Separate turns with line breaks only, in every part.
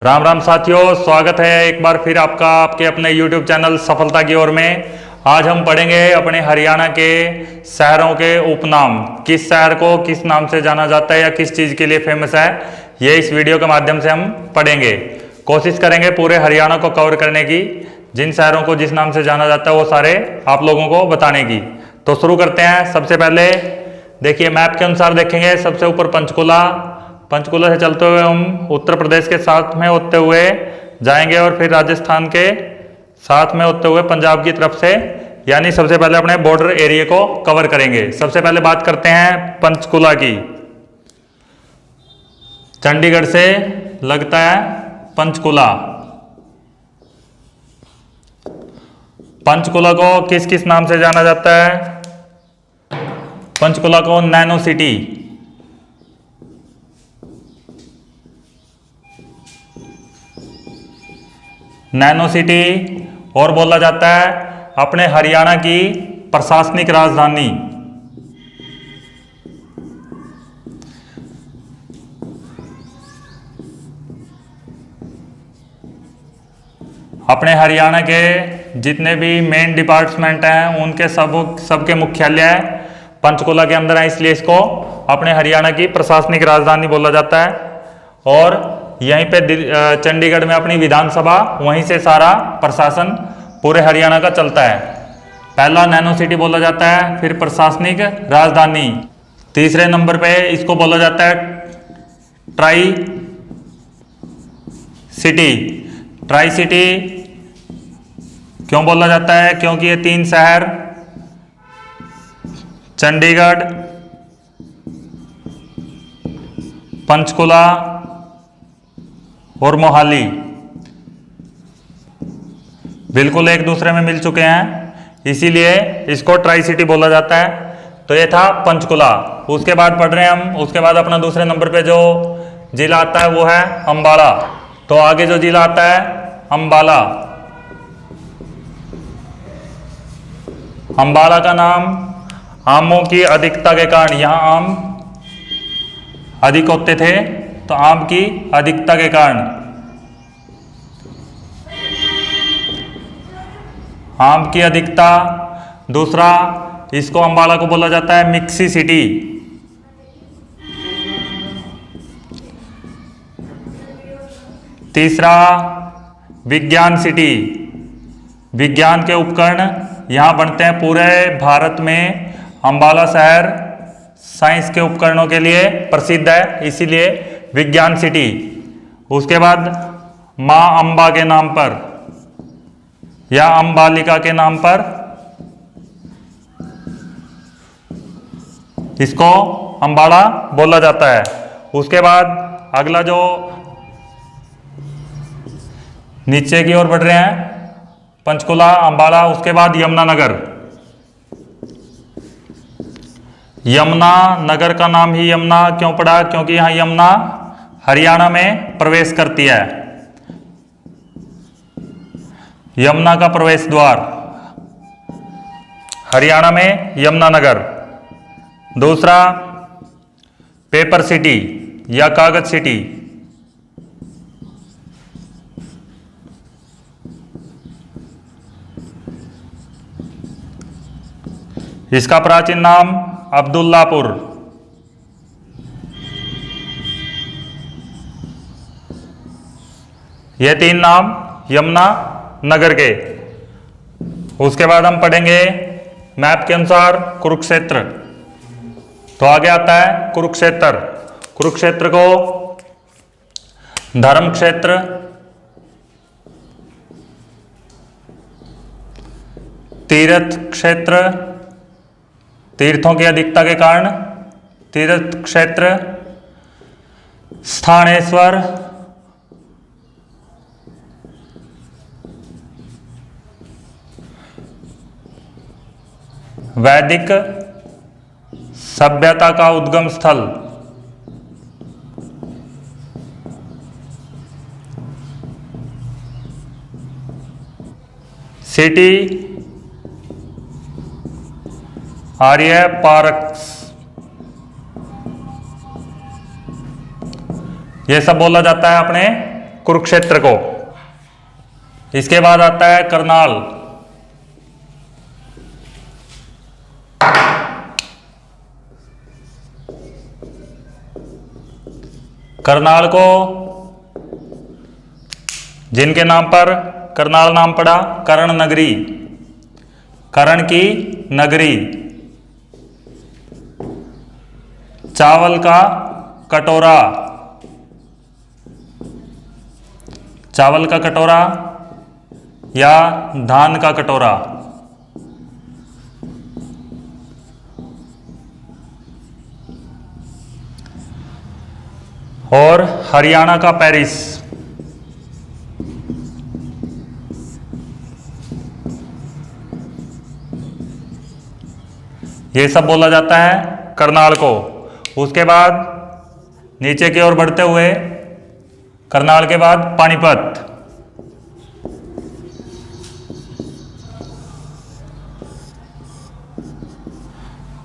राम राम साथियों, स्वागत है एक बार फिर आपका आपके अपने YouTube चैनल सफलता की ओर में। आज हम पढ़ेंगे अपने हरियाणा के शहरों के उपनाम। किस शहर को किस नाम से जाना जाता है या किस चीज़ के लिए फेमस है, ये इस वीडियो के माध्यम से हम पढ़ेंगे। कोशिश करेंगे पूरे हरियाणा को कवर करने की। जिन शहरों को जिस नाम से जाना जाता है वो सारे आप लोगों को बताने की। तो शुरू करते हैं। सबसे पहले देखिए, मैप के अनुसार देखेंगे। सबसे ऊपर पंचकुला से चलते हुए हम उत्तर प्रदेश के साथ में होते हुए जाएंगे और फिर राजस्थान के साथ में होते हुए पंजाब की तरफ से, यानी सबसे पहले अपने बॉर्डर एरिया को कवर करेंगे। सबसे पहले बात करते हैं पंचकुला की। चंडीगढ़ से लगता है पंचकुला। पंचकुला को किस किस नाम से जाना जाता है? पंचकुला को नैनो सिटी, और बोला जाता है अपने हरियाणा की प्रशासनिक राजधानी। अपने हरियाणा के जितने भी मेन डिपार्टमेंट हैं उनके सबके मुख्यालय पंचकुला के अंदर है, इसलिए इसको अपने हरियाणा की प्रशासनिक राजधानी बोला जाता है। और यहीं पे चंडीगढ़ में अपनी विधानसभा, वहीं से सारा प्रशासन पूरे हरियाणा का चलता है। पहला नैनो सिटी बोला जाता है, फिर प्रशासनिक राजधानी। तीसरे नंबर पे इसको बोला जाता है ट्राई सिटी। ट्राई सिटी क्यों बोला जाता है? क्योंकि ये तीन शहर चंडीगढ़, पंचकुला और मोहाली बिल्कुल एक दूसरे में मिल चुके हैं, इसीलिए इसको ट्राई सिटी बोला जाता है। तो ये था पंचकुला। उसके बाद पढ़ रहे हैं हम। उसके बाद अपना दूसरे नंबर पे जो जिला आता है वो है अंबाला। तो आगे जो जिला आता है अंबाला। अंबाला का नाम आमों की अधिकता के कारण, यहाँ आम अधिक होते थे, तो आम की अधिकता के कारण आम की अधिकता। दूसरा, इसको अंबाला को बोला जाता है मिक्सी सिटी। तीसरा, विज्ञान सिटी। विज्ञान के उपकरण यहाँ बनते हैं पूरे भारत में। अंबाला शहर साइंस के उपकरणों के लिए प्रसिद्ध है, इसीलिए विज्ञान सिटी। उसके बाद मां अंबा के नाम पर या अंबालिका के नाम पर इसको अंबाला बोला जाता है। उसके बाद अगला जो नीचे की ओर बढ़ रहे हैं, पंचकुला, अंबाला, उसके बाद यमुनानगर। यमुनानगर का नाम ही यमुना क्यों पड़ा? क्योंकि यहाँ यमुना हरियाणा में प्रवेश करती है। यमुना का प्रवेश द्वार हरियाणा में यमुनानगर। दूसरा, पेपर सिटी या कागज सिटी। इसका प्राचीन नाम अब्दुल्लापुर। ये तीन नाम यमुनानगर के। उसके बाद हम पढ़ेंगे मैप के अनुसार कुरुक्षेत्र। तो आगे आता है कुरुक्षेत्र। कुरुक्षेत्र को धर्म क्षेत्र, तीर्थ क्षेत्र, तीर्थों की अधिकता के कारण तीर्थ क्षेत्र, स्थानेश्वर, वैदिक सभ्यता का उद्गम स्थल, सिटी आर्य पारक्स, ये सब बोला जाता है अपने कुरुक्षेत्र को। इसके बाद आता है करनाल। करनाल को जिनके नाम पर करनाल नाम पड़ा, कर्ण नगरी, कर्ण की नगरी। चावल का कटोरा, चावल का कटोरा या धान का कटोरा। और हरियाणा का पेरिस। ये सब बोला जाता है करनाल को। उसके बाद नीचे की ओर बढ़ते हुए करनाल के बाद पानीपत।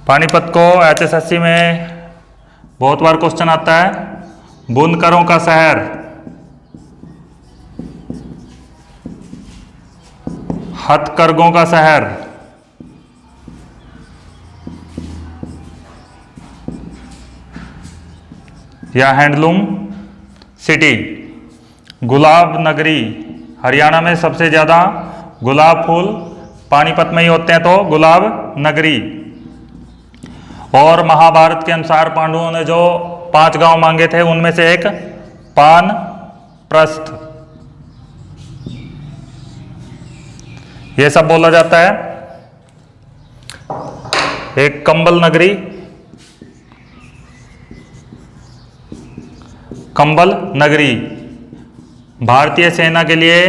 पानीपत को एचएसएससी में बहुत बार क्वेश्चन आता है। बुनकरों का शहर, हथकरघों का शहर, या हैंडलूम सिटी। गुलाब नगरी, हरियाणा में सबसे ज़्यादा गुलाब फूल पानीपत में ही होते हैं, तो गुलाब नगरी। और महाभारत के अनुसार पांडवों ने जो 5 गांव मांगे थे उनमें से एक पान प्रस्थ। ये सब बोला जाता है। एक कंबल नगरी, कंबल नगरी। भारतीय सेना के लिए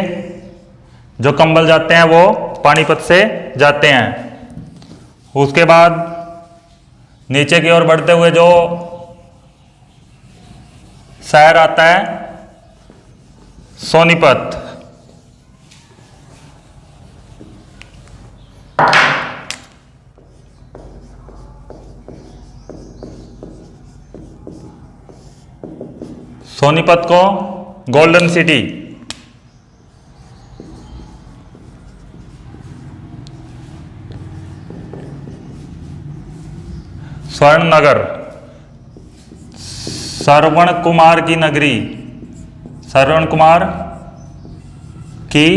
जो कंबल जाते हैं वो पानीपत से जाते हैं। उसके बाद नीचे की ओर बढ़ते हुए जो शहर आता है सोनीपत। सोनीपत को गोल्डन सिटी। स्वर्ण नगर, श्रवण कुमार की नगरी, श्रवण कुमार की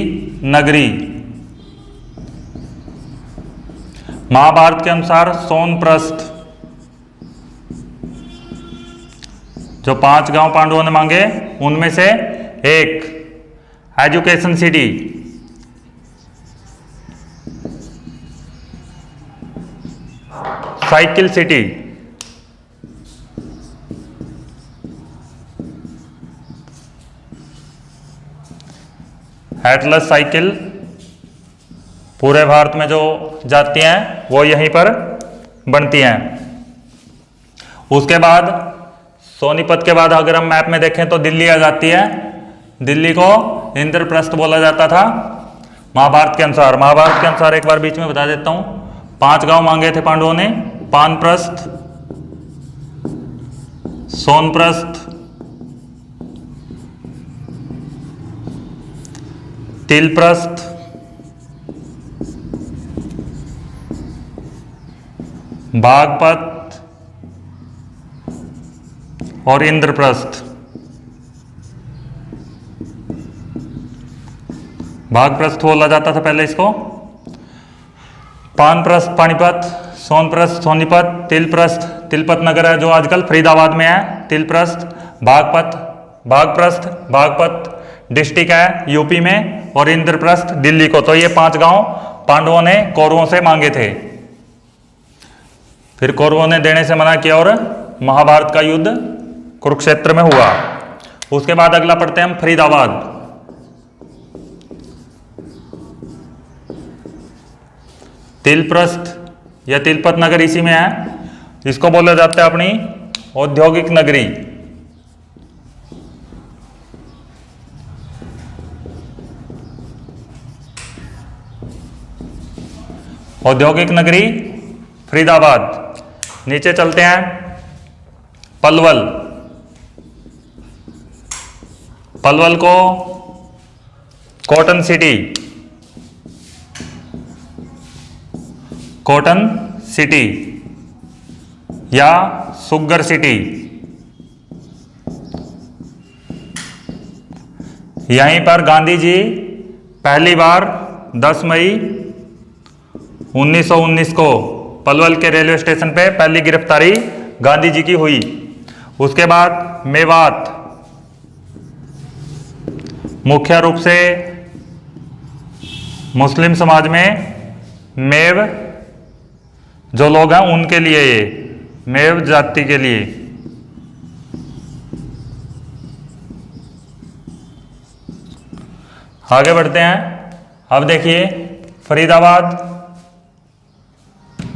नगरी। महाभारत के अनुसार सोनप्रस्थ, जो 5 गांव पांडवों ने मांगे उनमें से एक। Education city, cycle city. Atlas cycle पूरे भारत में जो जाती हैं वो यहीं पर बनती हैं। उसके बाद सोनीपत के बाद अगर हम मैप में देखें तो दिल्ली आ जाती है। दिल्ली को इंद्रप्रस्थ बोला जाता था महाभारत के अनुसार। महाभारत के अनुसार एक बार बीच में बता देता हूं, 5 गांव मांगे थे पांडवों ने। पानप्रस्थ, सोनप्रस्थ, तिलप्रस्थ, बागपत और इंद्रप्रस्थ। बागप्रस्थ बोला जाता था पहले इसको। पानप्रस्थ पानीपत, सोनप्रस्थ सोनीपत, तिलप्रस्थ तिलपत नगर है जो आजकल फरीदाबाद में है। तिलप्रस्थ, बागपत, बागप्रस्थ बागपत डिस्ट्रिक्ट है यूपी में, और इंद्रप्रस्थ दिल्ली को। तो ये 5 गांव पांडवों ने कौरवों से मांगे थे। फिर कौरवों ने देने से मना किया और महाभारत का युद्ध कुरुक्षेत्र में हुआ। उसके बाद अगला पढ़ते हैं हम फरीदाबाद। तिलप्रस्थ या तिलपत नगर इसी में है। इसको बोला जाता है अपनी औद्योगिक नगरी। औद्योगिक नगरी फरीदाबाद। नीचे चलते हैं, पलवल। पलवल को कॉटन सिटी, कॉटन सिटी या शुगर सिटी। यहीं पर गांधी जी पहली बार 10 मई 1919 को पलवल के रेलवे स्टेशन पे पहली गिरफ्तारी गांधी जी की हुई। उसके बाद मेवात, मुख्य रूप से मुस्लिम समाज में मेव जो लोग हैं उनके लिए, ये मेव जाति के लिए। आगे बढ़ते हैं। अब देखिए फरीदाबाद,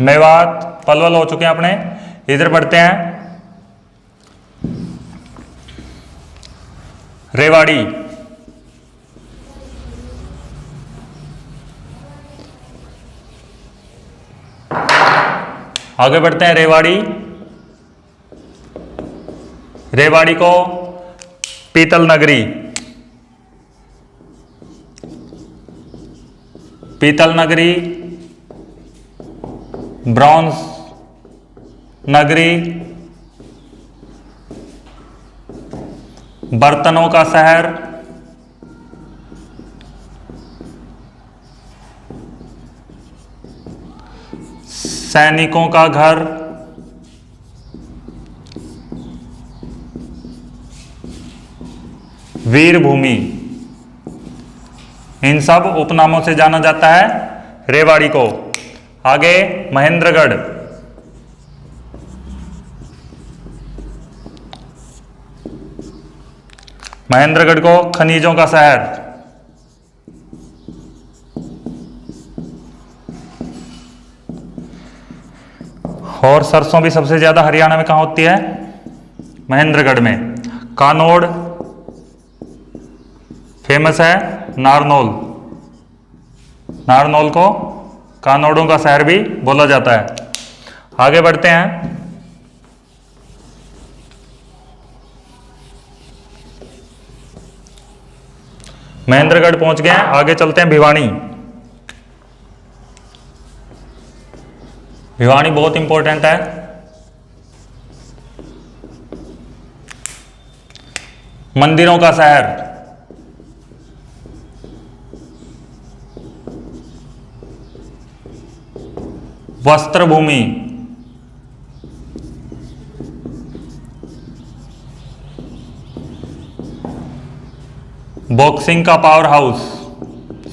मेवात, पलवल हो चुके हैं अपने। इधर बढ़ते हैं रेवाड़ी, आगे बढ़ते हैं रेवाड़ी। रेवाड़ी को पीतल नगरी, पीतल नगरी, ब्रॉन्ज नगरी, बर्तनों का शहर, सैनिकों का घर, वीरभूमि, इन सब उपनामों से जाना जाता है रेवाड़ी को। आगे महेंद्रगढ़, महेंद्रगढ़ को खनिजों का शहर, और सरसों भी सबसे ज्यादा हरियाणा में कहाँ होती है? महेंद्रगढ़ में। कानोड़ फेमस है, नारनौल, नारनौल को कानोड़ों का शहर भी बोला जाता है। आगे बढ़ते हैं महेंद्रगढ़ पहुंच गए हैं। आगे चलते हैं भिवानी। भिवानी बहुत इंपॉर्टेंट है। मंदिरों का शहर, वस्त्र भूमि, बॉक्सिंग का पावर हाउस,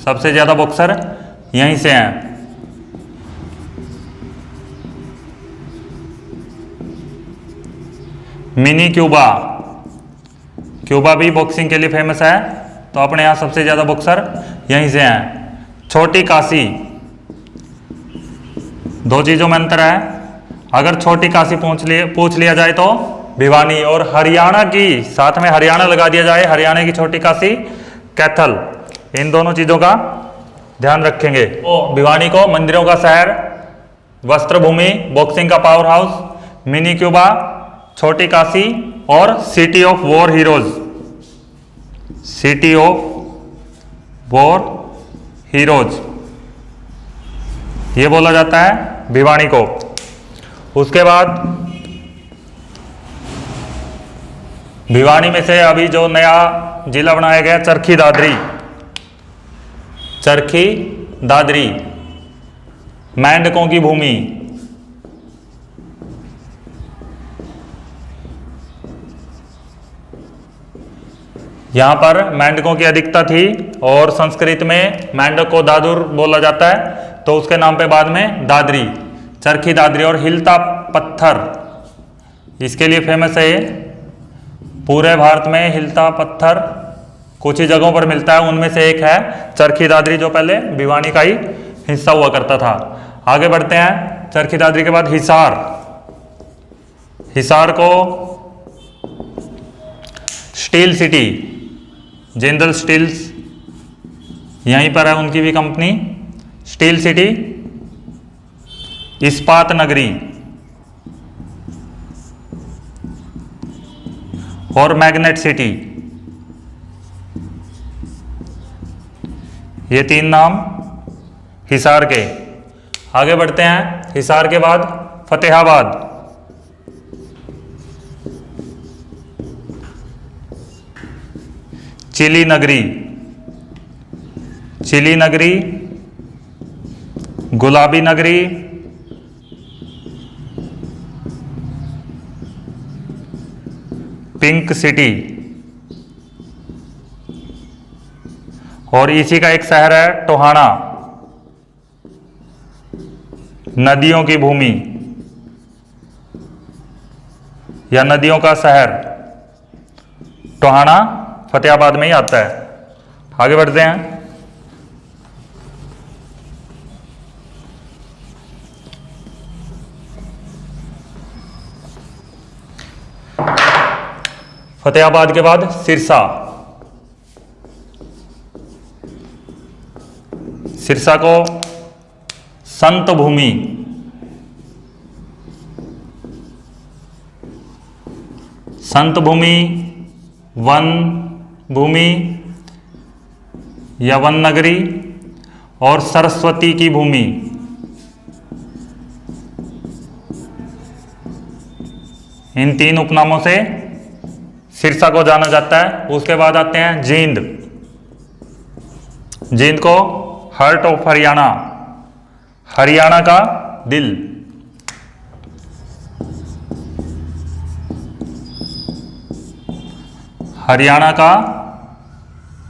सबसे ज्यादा बॉक्सर यहीं से हैं। मिनी क्यूबा, क्यूबा भी बॉक्सिंग के लिए फेमस है, तो अपने यहाँ सबसे ज्यादा बॉक्सर यहीं से हैं। छोटी काशी, दो चीजों में अंतर है। अगर छोटी काशी पूछ लिया जाए तो भिवानी, और हरियाणा की, साथ में हरियाणा लगा दिया जाए, हरियाणा की छोटी काशी कैथल, इन दोनों चीजों का ध्यान रखेंगे। तो भिवानी को मंदिरों का शहर, वस्त्र भूमि, बॉक्सिंग का पावर हाउस, मिनी क्यूबा, छोटी काशी और city of war heroes, city of war heroes, ये बोला जाता है भिवानी को। उसके बाद भिवानी में से अभी जो नया जिला बनाया गया चरखी दादरी, चरखी दादरी, मेंढकों की भूमि, यहां पर मेंढकों की अधिकता थी और संस्कृत में मेंढक को दादुर बोला जाता है, तो उसके नाम पे बाद में दादरी, चरखी दादरी। और हिलता पत्थर इसके लिए फेमस है। पूरे भारत में हिलता पत्थर कुछ ही जगहों पर मिलता है, उनमें से एक है चरखी दादरी, जो पहले भिवानी का ही हिस्सा हुआ करता था। आगे बढ़ते हैं। चरखी दादरी के बाद हिसार, हिसार को स्टील सिटी, जिंदल स्टील्स यहीं पर है, उनकी भी कंपनी, स्टील सिटी, इस्पात नगरी और मैग्नेट सिटी, ये 3 नाम हिसार के। आगे बढ़ते हैं, हिसार के बाद फतेहाबाद, चिली नगरी, चिली नगरी, गुलाबी नगरी, पिंक सिटी, और इसी का एक शहर है टोहाना, नदियों की भूमि या नदियों का शहर। टोहाना फतेहाबाद में ही आता है। आगे बढ़ते हैं, फतेहाबाद के बाद सिरसा, सिरसा को संत भूमि, संत भूमि, वन भूमि या वन नगरी और सरस्वती की भूमि, इन 3 उपनामों से सिरसा को जाना जाता है। उसके बाद आते हैं जींद, जींद को हार्ट ऑफ हरियाणा, हरियाणा का दिल, हरियाणा का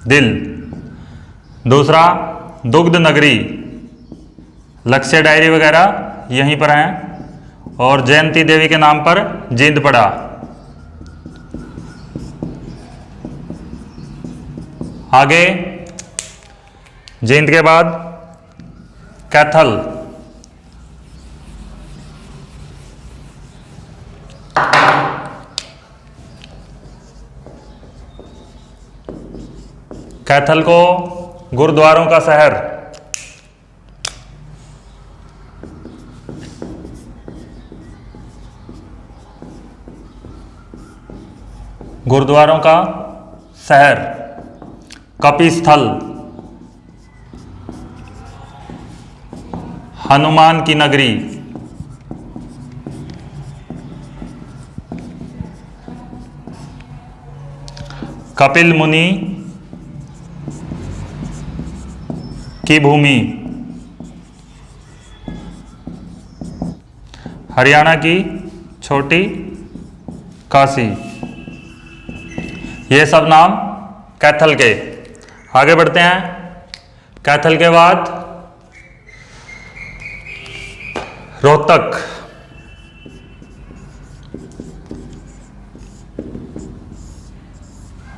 दिल। दूसरा दुग्ध नगरी, लक्ष्य डायरी वगैरह यहीं पर हैं, और जयंती देवी के नाम पर जींद पड़ा। आगे जींद के बाद कैथल, कैथल को गुरुद्वारों का शहर, गुरुद्वारों का शहर। कपिस्थल, हनुमान की नगरी, कपिल मुनि की भूमि, हरियाणा की छोटी काशी। ये सब नाम कैथल के। आगे बढ़ते हैं, कैथल के बाद रोहतक,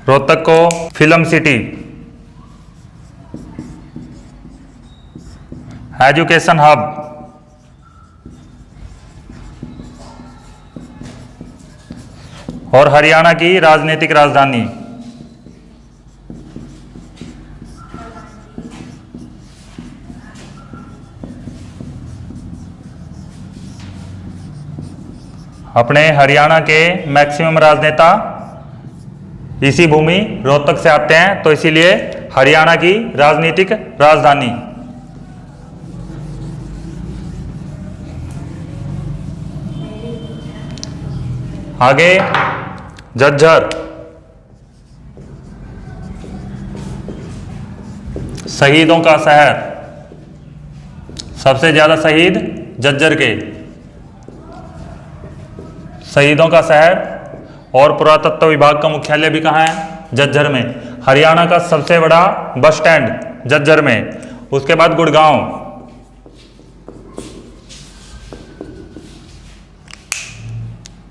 रोहतक को फिल्म सिटी, एजुकेशन हब, और हरियाणा की राजनीतिक राजधानी। अपने हरियाणा के मैक्सिमम राजनेता इसी भूमि रोहतक से आते हैं, तो इसीलिए हरियाणा की राजनीतिक राजधानी। आगे झज्जर, शहीदों का शहर, सबसे ज्यादा शहीद झज्जर के, शहीदों का शहर। और पुरातत्व विभाग का मुख्यालय भी कहाँ है? झज्जर में। हरियाणा का सबसे बड़ा बस स्टैंड झज्जर में। उसके बाद गुड़गांव,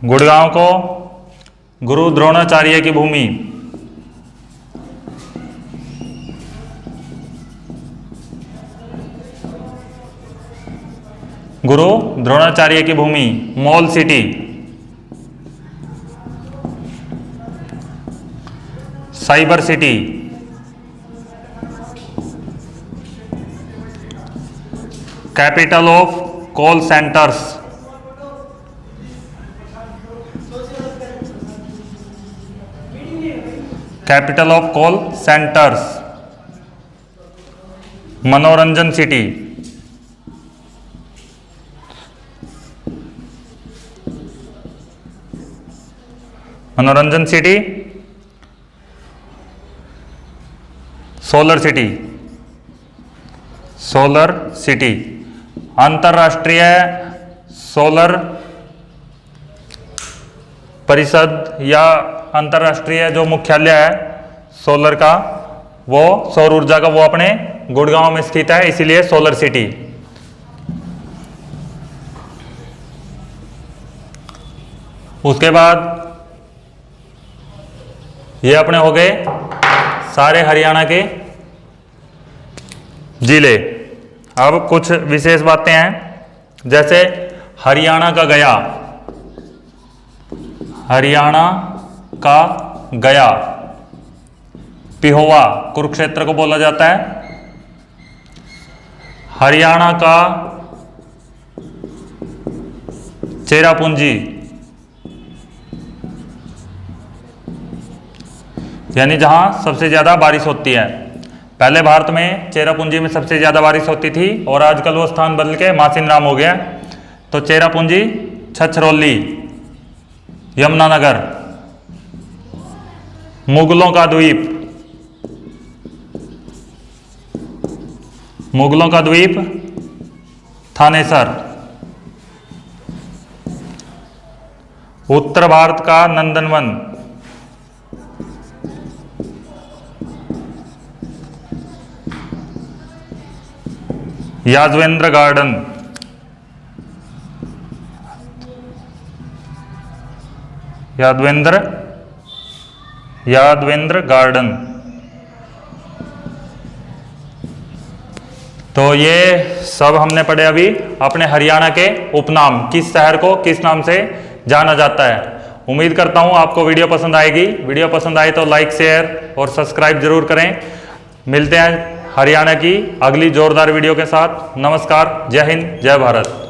गुड़गांव को गुरु द्रोणाचार्य की भूमि, गुरु द्रोणाचार्य की भूमि। Mall city, cyber city, capital of call centres, capital of call centres. मनोरंजन सिटी, मनोरंजन city. Solar city, solar city. अंतरराष्ट्रीय सोलर परिषद या अंतरराष्ट्रीय जो मुख्यालय है सोलर का, वो सौर ऊर्जा का, वो अपने गुड़गांव में स्थित है, इसीलिए सोलर सिटी। उसके बाद ये अपने हो गए सारे हरियाणा के जिले। अब कुछ विशेष बातें हैं, जैसे हरियाणा का गया, हरियाणा का गया, पिहोवा कुरुक्षेत्र को बोला जाता है। हरियाणा का चेरापूंजी, यानी जहां सबसे ज्यादा बारिश होती है। पहले भारत में चेरापूंजी में सबसे ज्यादा बारिश होती थी और आजकल वो स्थान बदल के मासिनराम हो गया। तो चेरापूंजी, छछरौली, यमुनानगर। मुगलों का द्वीप, मुगलों का द्वीप थानेसर। उत्तर भारत का नंदनवन, यादवेंद्र गार्डन, यादवेंद्र गार्डन। तो ये सब हमने पढ़े अभी अपने हरियाणा के उपनाम, किस शहर को किस नाम से जाना जाता है। उम्मीद करता हूं आपको वीडियो पसंद आएगी। वीडियो पसंद आए तो लाइक, शेयर और सब्सक्राइब जरूर करें। मिलते हैं हरियाणा की अगली जोरदार वीडियो के साथ। नमस्कार, जय हिंद, जय भारत।